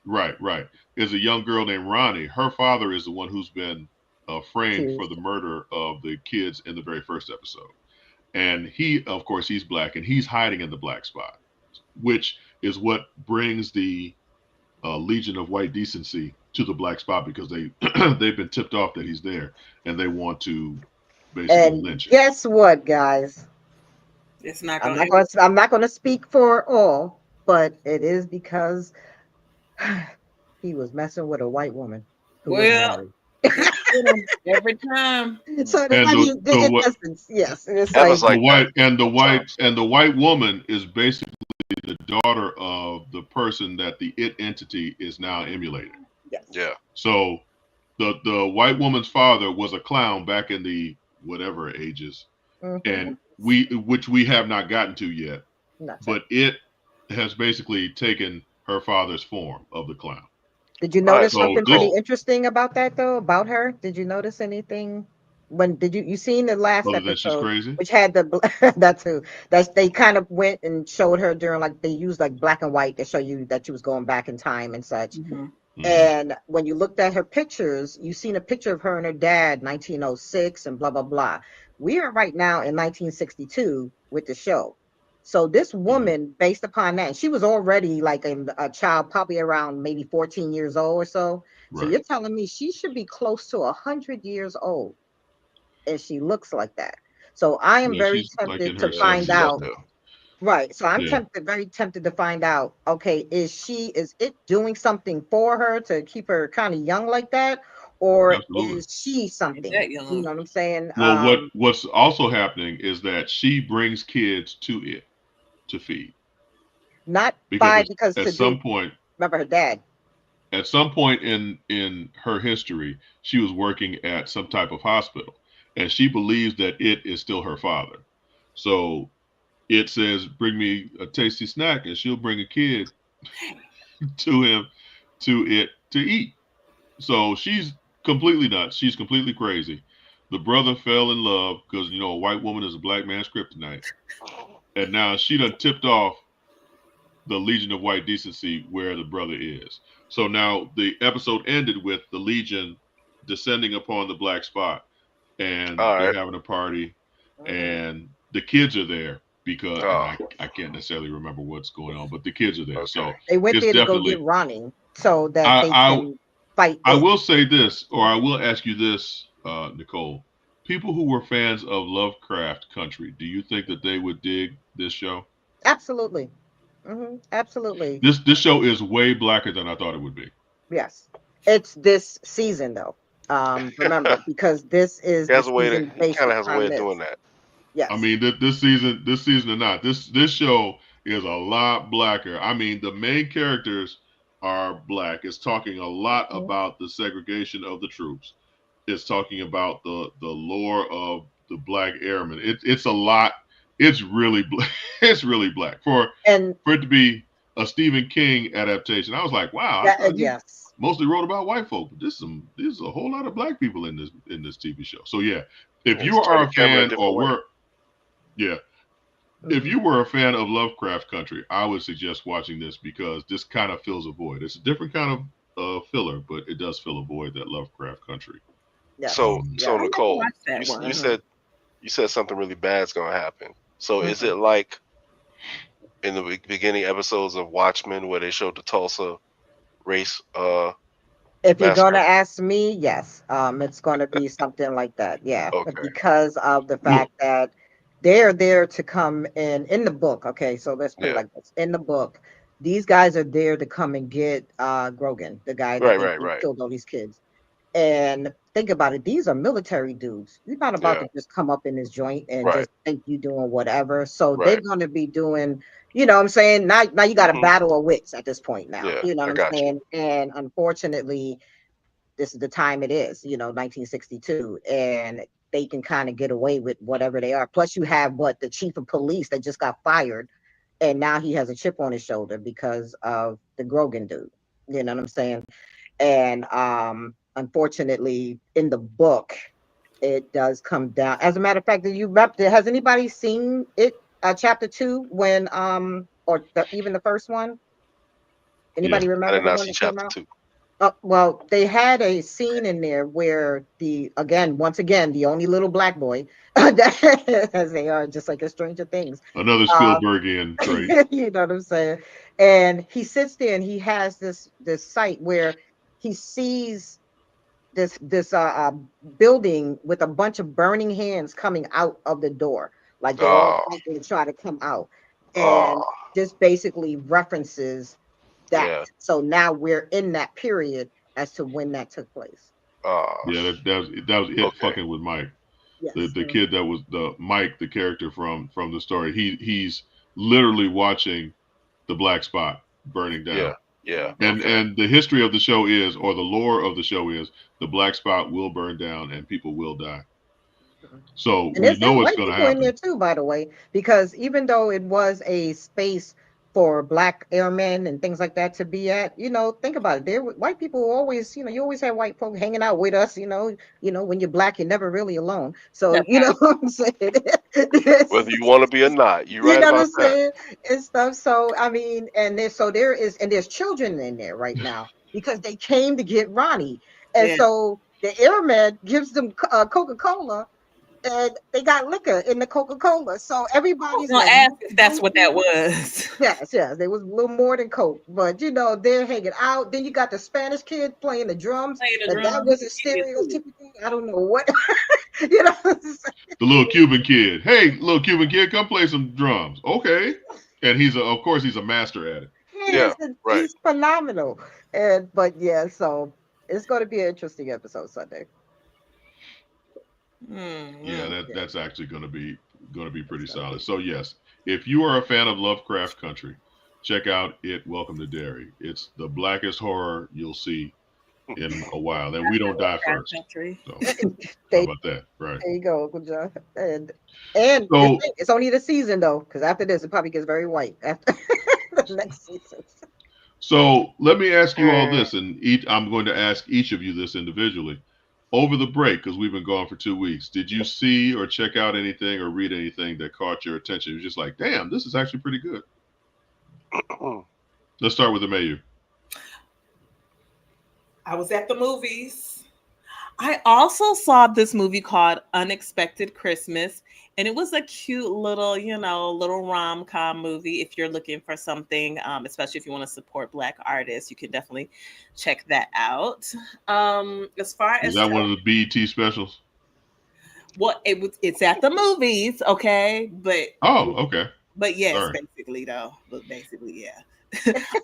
Right, right. Is a young girl named Ronnie. Her father is the one who's been framed for the Accused. murder of the kids in the very first episode. And he, of course, he's black, and he's hiding in the black spot, which is what brings the Legion of White Decency to the black spot because they they've been tipped off that he's there, and they want to basically And lynch him. guess what, guys? It's not I'm gonna not end. going. I'm not going to speak for all, but it is because he was messing with a white woman who was Well, married. he get 'em every time. So And I the mean, the in what essence, yes, it's Eva's like the like that white and sometimes. the white woman is basically the daughter of the person that the it entity is now emulating. yes. Yeah. So the white woman's father was a clown back in the whatever ages, Hmm. and which we have not gotten to yet, That's it. but it has basically taken her father's form of the clown. Did you All right, notice so So something pretty this Nicole. interesting about that though? About her? Did you notice anything? When did you seen the last other than she's episode, crazy. which had the that too? That they kind of went and showed her during like they used like black and white to show you that she was going back in time and such. Hmm. Hmm. And when you looked at her pictures, you seen a picture of her and her dad, 1906, and blah blah blah. We are right now in 1962 with the show. So this Hmm. woman, based upon that, she was already like a child, probably around maybe 14 years old or so. So Right. you're telling me she should be close to 100 years old, and she looks like that. So I am Yeah, very she's like in tempted to her Yeah, find she's up seventies. out. there. Right. So I'm Yeah, tempted, very tempted to find out, okay, is it doing something for her to keep her kind of young like that? Or absolutely. is she Ain't something? that You young? know what I'm saying? Well, what's also happening is that she brings kids to it to feed Not because by because at to do some point remember her dad. in her history she was working at some type of hospital, and she believes that it is still her father. So it says bring me a tasty snack, and she'll bring a kid to him to it to eat. So she's completely nuts, she's completely crazy. The brother fell in love because a white woman is a black man's kryptonite, and now she done tipped off the Legion of White Decency where the brother is. So now the episode ended with the Legion descending upon the black spot, and All they're right. having a party, Mhm. and the kids are there because, and Oh, I can't necessarily remember what's going on, but the kids are there. okay. So They went it's there to go get definitely. Ronnie so that they I can fight I it. will say this, or I will ask you this, Nicole. People who were fans of Lovecraft Country, do you think that they would dig this show? Absolutely. Absolutely. This show is way blacker than I thought it would be. Yes. It's this season though. Remember, because this is He the has a way to. season He based kind of has a way upon of doing this. that. I Yes. mean, this season or not, this show is a lot blacker. I mean, the main characters are black. It's talking a lot Mhm. about the segregation of the troops. It's talking about the lore of the black airmen. It's a lot. It's really it's really black And for it to be a Stephen King adaptation. I was like, wow, I that, thought he yes. mostly wrote about white folk, but this is a whole lot of black people in this TV show. So yeah, if He's you turn are the a camera a fan different or way. were yeah, if Mhm. you were a fan of Lovecraft Country, I would suggest watching this because this kind of fills a void. It's a different kind of filler, but it does fill a void that Lovecraft Country. Yes. Um, So I Yes. never Nicole, watched that you one. Mhm. said something really bad's gonna happen. So is Mhm. it like in the beginning episodes of Watchmen where they showed the Tulsa race If you're gonna massacre? ask me, yes, it's gonna be something like that. Yeah, Okay. because of the well, fact that they're there to come and in the book. Okay, so let's put it Yeah. like this. In the book, these guys are there to come and get Grogan, the guy that Right. they Right. Right. killed all these kids. And think about it, these are military dudes. You're not about Yeah. to just come up in this joint and Right. just think you doing whatever. So they're Right. gonna be doing, you know what I'm saying? Now you got a Hmm. battle of wits at this point now. Yeah. You know what I I'm got you. saying? And unfortunately, this is the time it is, 1962. And they can kind of get away with whatever they are. Plus, you have what the chief of police that just got fired, and now he has a chip on his shoulder because of the Grogan dude. You know what I'm saying? And unfortunately, in the book, it does come down. As a matter of fact, has anybody seen it? Chapter 2, when even the first one. Yeah. Anybody I remember did the not one see that came chapter out? 2. Well, they had a scene in there where once again, the only little black boy, as they are, just like a Stranger Things. Another Uh, Spielbergian trait. you know what I'm saying? And he sits there and he has this sight where he sees this building with a bunch of burning hands coming out of the door, like they're all Oh. fighting to try to come out. And Oh. this basically references that. Yeah. So now we're in that period as to when that took place. Oh. Yeah, that was it. Okay. Fucking with Mike, the Yes. the kid that was the Mike, the character from the story. He's literally watching the black spot burning Yeah. down. Yeah. And Okay. and the history of the show is, or the lore of the show is, the black spot will burn down and people will die. Mhm. So And we there's know it's white going to people in there happen. too, by the way, because even though it was a space for black airmen and things like that to be at, think about it. White people always, you always have white folk hanging out with us. When you're black, you're never really alone. So That you know part. what I'm saying. Whether you want to be or not, you're You right know what I'm about that. saying? And stuff. So I mean, there's children in there right now because they came to get Ronnie, and Yeah. so the airman gives them Coca-Cola, and they got liquor in the Coca-Cola. So I was everybody's gonna like, ask if that's what drinking. that was. Yes, yes, there was a little more than Coke, but they're hanging out. Then you got the Spanish kid playing the drums, Play the and that drum. was a Yeah, too. stereotypical. I don't know what, you know. What I'm The little Cuban kid. Hey, little Cuban kid, come play some drums. Okay. And of course, he's a master at it. Yeah. Right. He's phenomenal, but yeah, so it's going to be an interesting episode Sunday. Yeah, Mm-hmm. Yeah, that's actually going to be it's pretty going to solid. be. So yes, if you are a fan of Lovecraft Country, check out it. Welcome to Derry. It's the blackest horror you'll see in a while, and we don't die Craft first. country. So how There, about that? Right. there you go, Uncle John. And So it's only the season though, because after this, it probably gets very white after the next season. let me ask you all Mm. this, and I'm going to ask each of you this individually. Over the break, because we've been gone for 2 weeks, did you see or check out anything or read anything that caught your attention? You're just like, damn, this is actually pretty good. Let's start with the Mayu. I was at the movies. I also saw this movie called Unexpected Christmas, and it was a cute little, little rom-com movie. If you're looking for something, especially if you want to support Black artists, you can definitely check that out. As far Was as that one of the BET specials? it's at the movies, okay, Oh, okay. but yes, Sorry. basically though, but basically yeah.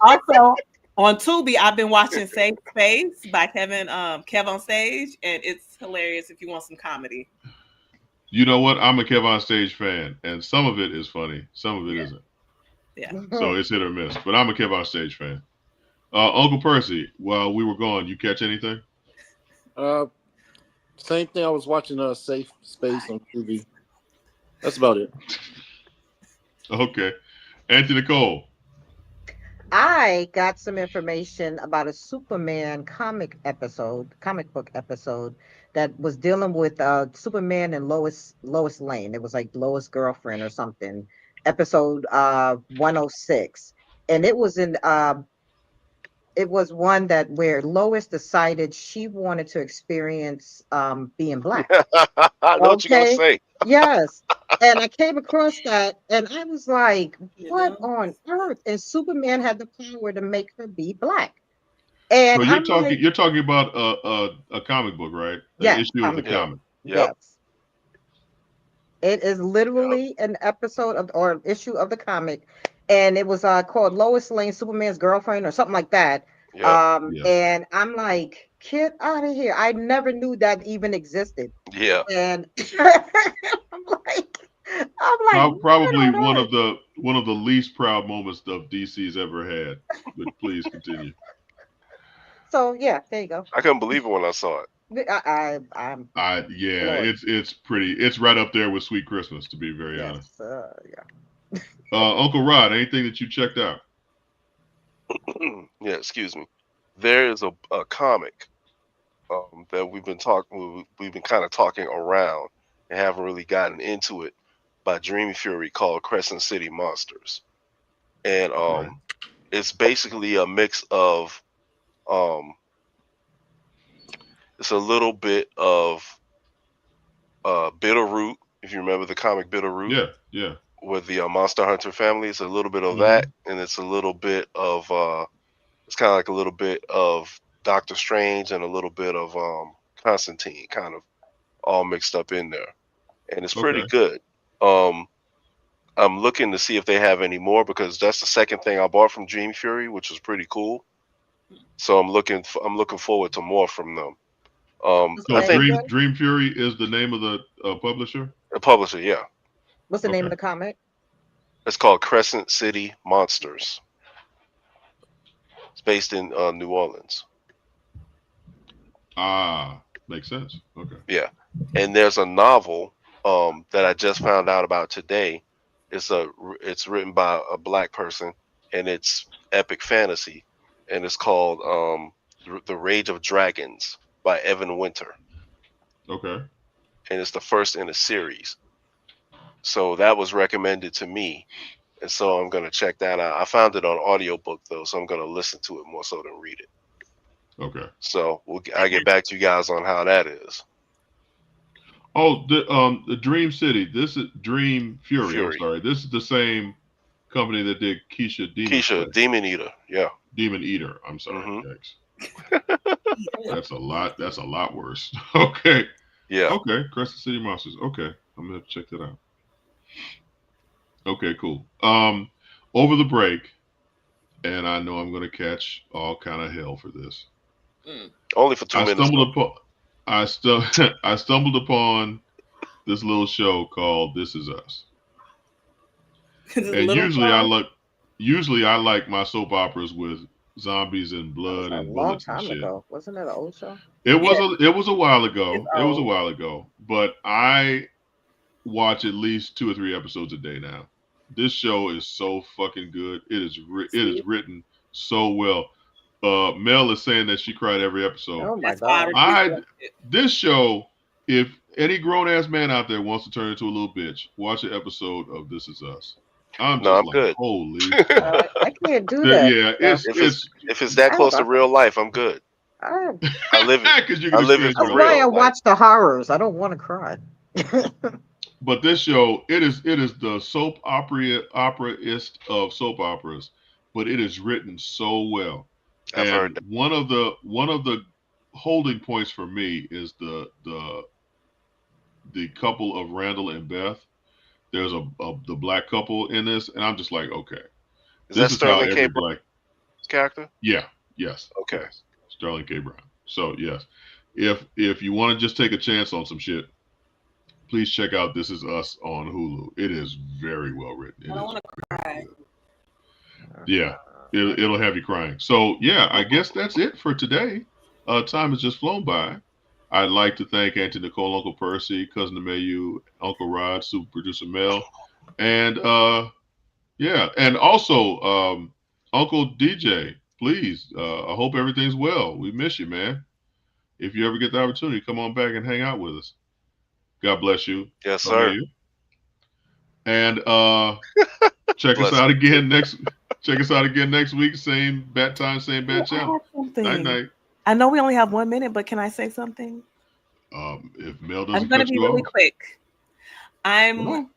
Also, on Tubi, I've been watching Safe Space by Kev on Stage, and it's hilarious if you want some comedy. You know what? I'm a Kevon Stage fan, and some of it is funny, some of it Yeah, isn't. yeah. So it's hit or miss. But I'm a Kevon Stage fan. Uncle Percy, while we were gone, you catch anything? Uh, Same thing. I was watching Safe Space on TV. That's about it. Okay. Auntie Nicole. I got some information about a Superman comic book episode that was dealing with Superman and Lois Lane. It was like Lois' girlfriend or something. Episode 106. And it was one that where Lois decided she wanted to experience being black. I know what you're gonna Okay. say. Yes. And I came across that and I was like, You what know, on earth? And Superman had the power to make her be black. And So you're I'm talking like, you're talking about a comic book, right? An yes, issue of the comic book. Yeah. comic. Yep. Yes. It is literally an episode of or issue of the comic, and it was called Lois Lane, Superman's girlfriend, or something like that. Yep. Yes. And I'm like, get out of here! I never knew that even existed. Yeah. And I'm like, what Probably on earth? one of the least proud moments of DC's ever had. But please continue. So yeah, there you go. I couldn't believe it when I saw it. I'm Yeah, floored. it's pretty. It's right up there with Sweet Christmas, to be very Yes, honest. yeah. Uncle Rod, anything that you checked out? Yeah, excuse me. There is a comic that we've been kind of talking around and haven't really gotten into it by Dreamy Fury called Crescent City Monsters, and Okay. it's basically a mix of um, it's a little bit of Bitterroot, if you remember the comic Bitterroot Yeah, yeah. with the Monster Hunter family. It's a little bit of that, Hmm. and it's a little bit of it's kind of like a little bit of Doctor Strange and a little bit of Constantine, kind of all mixed up in there, and it's pretty Okay. good. Um, I'm looking to see if they have any more because that's the second thing I bought from Dream Fury, which was pretty cool. So I'm looking forward to more from them. What's the I So name think again? Dream Fury is the name of the publisher. the publisher, yeah, What's the name of Okay. the comic? it's called Crescent City Monsters. It's based in New Orleans. Makes sense. Okay. Yeah, and there's a novel that I just found out about today. It's written by a black person, and it's epic fantasy, and it's called The Rage of Dragons by Evan Winter, Okay. and it's the first in a series. So that was recommended to me, and so I'm gonna check that out. I found it on audiobook though, so I'm gonna listen to it more so than read it. Okay. So I get back to you guys on how that is. Oh, the Dream City. This is Dream Fury. I'm Fury, sorry. This is the same company that did Keisha Demon Keisha, Slayer. Demon Eater, yeah. Demon Eater. I'm sorry. Hmm. Yikes. That's a lot. That's a lot worse. Okay. Yeah. Okay. Crescent City Monsters. Okay. I'm gonna have to check that out. Okay. Cool. Over the break, and I know I'm gonna catch all kind of hell for this. Mm. Only for 2 I minutes though. stumbled upon. I stumbled upon this little show called This Is Us. This is a And little far. usually I like my soap operas with zombies and That was blood a and long bullets and time shit. ago. Wasn't it an old show? Yeah, It was a while it's ago. It was a old. while ago. But I watch at least 2 or 3 episodes a day now. This show is so fucking good. It See, is written so well. Mel is saying that she cried every episode. Oh my that's why I God. refuse to I watch it. This show, if any grown ass man out there wants to turn into a little bitch, watch an episode of This Is Us. I'm No, just I'm like, good. holy fuck. I can't do that. Yeah, No. If it's that I, close to real life, I'm good. I, I live it. because you I can live it experience it for that's right why there. I real. Like watch the horrors. I don't want to cry. But this show, it is the soap operaist of soap operas, but it is written so well. I've heard And that. one of the holding points for me is the couple of Randall and Beth. There's a the black couple in this, and I'm just like, okay, Is that this is how Sterling K. every Brown's black. character? Yeah, yes, Okay. yes, Sterling K. Brown. So yes, if you want to just take a chance on some shit, please check out This Is Us on Hulu. It is very well written. I It don't is want to cry. yeah, it'll have you crying. So yeah, I guess that's it for today. Time has just flown by. I'd like to thank Auntie Nicole, Uncle Percy, Cousin Mayu, Uncle Rod, Super Producer Mel, and yeah, and also Uncle DJ. Please, I hope everything's well. We miss you, man. If you ever get the opportunity, come on back and hang out with us. God bless you. Yes, Some of sir. you. And check us Bless. out again next. Check us out again next week. Same bat time, same bat I channel. have something. Night night. I know we only have 1 minute, but can I say something? If Mel I'm doesn't going to cut be you really off, quick. come I'm on.